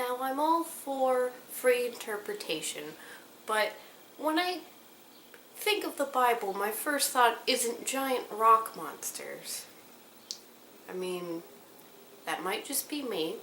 Now, I'm all for free interpretation, but when I think of the Bible, my first thought isn't giant rock monsters. I mean, that might just be me.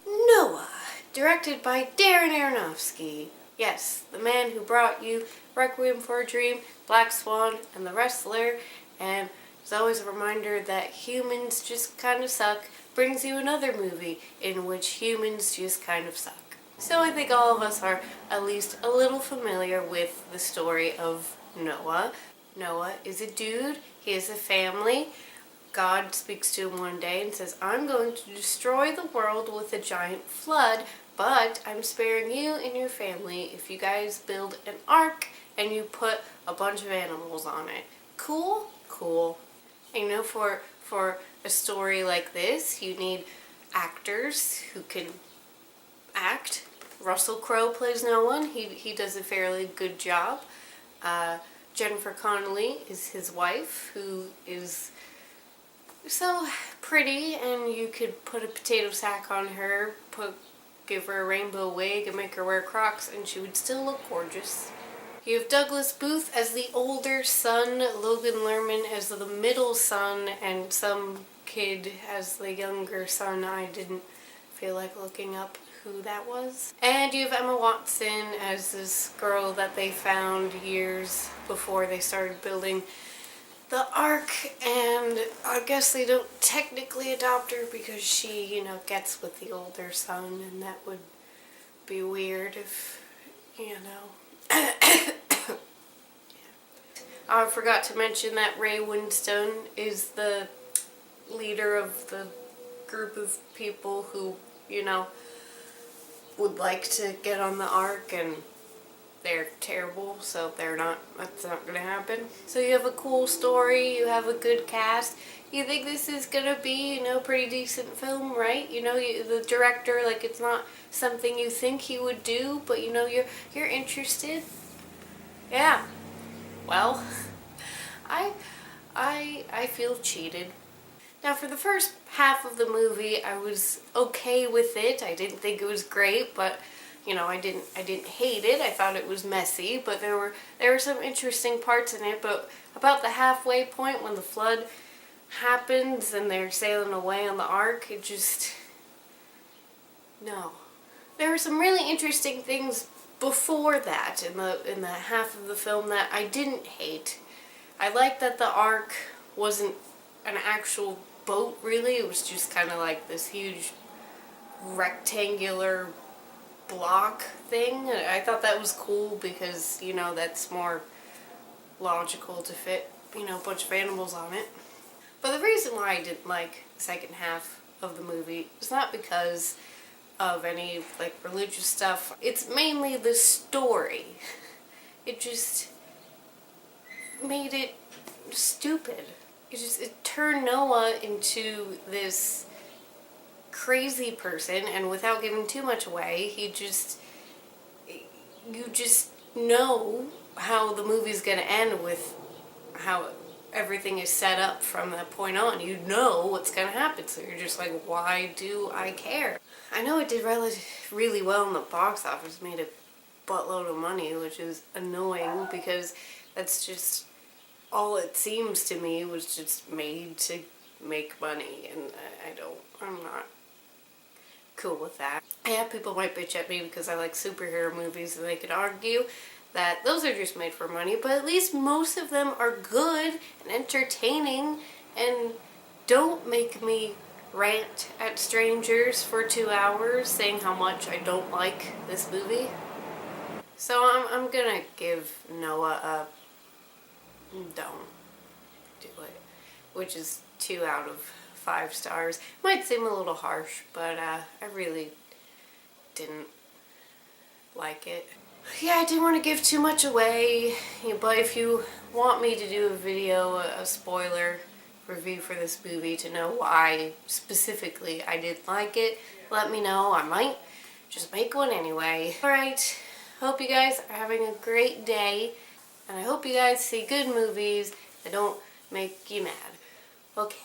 Noah, directed by Darren Aronofsky. Yes, the man who brought you Requiem for a Dream, Black Swan, and The Wrestler, and it's always a reminder that humans just kind of suck, brings you another movie in which humans just kind of suck. So I think all of us are at least a little familiar with the story of Noah. Noah is a dude, he has a family. God speaks to him one day and says, I'm going to destroy the world with a giant flood, but I'm sparing you and your family if you guys build an ark and you put a bunch of animals on it. Cool? Cool. And you know, for a story like this, you need actors who can act. Russell Crowe plays Noah. He does a fairly good job. Jennifer Connelly is his wife, who is so pretty, and you could put a potato sack on her, give her a rainbow wig and make her wear Crocs, and she would still look gorgeous. You have Douglas Booth as the older son, Logan Lerman as the middle son, and some kid as the younger son. I didn't feel like looking up who that was. And you have Emma Watson as this girl that they found years before they started building the ark, and I guess they don't technically adopt her because she, gets with the older son, and that would be weird if, I forgot to mention that Ray Winstone is the leader of the group of people who, would like to get on the ark, and they're terrible, so that's not gonna happen. So you have a cool story, you have a good cast. You think this is gonna be, pretty decent film, right? The director, it's not something you think he would do, but you're interested. Yeah. Well, I feel cheated. Now, for the first half of the movie, I was okay with it. I didn't think it was great, but I didn't hate it. I thought it was messy, but there were some interesting parts in it. But about the halfway point, when the flood happens and they're sailing away on the ark, no. There were some really interesting things before that in the half of the film that I didn't hate. I liked that the ark wasn't an actual boat, really. It was just kind of like this huge rectangular block thing. I thought that was cool because, that's more logical to fit, a bunch of animals on it. But the reason why I didn't like the second half of the movie is not because of any, religious stuff. It's mainly the story. It just made it stupid. It turned Noah into this crazy person, and without giving too much away, you just know how the movie's gonna end with how everything is set up from that point on. You know what's gonna happen, so you're just like, why do I care? I know it did really well in the box office, made a buttload of money, which is annoying because that's just all it seems to me was just made to make money, and I'm not cool with that. Yeah, people might bitch at me because I like superhero movies, and they could argue that those are just made for money, but at least most of them are good and entertaining and don't make me rant at strangers for 2 hours saying how much I don't like this movie. So I'm gonna give Noah a don't do it, which is 2 out of 5 stars. Might seem a little harsh, but I really didn't like it. Yeah, I didn't want to give too much away, but if you want me to do a video, a spoiler review for this movie to know why specifically I didn't like it, let me know. I might just make one anyway. Alright, hope you guys are having a great day. And I hope you guys see good movies that don't make you mad. Okay,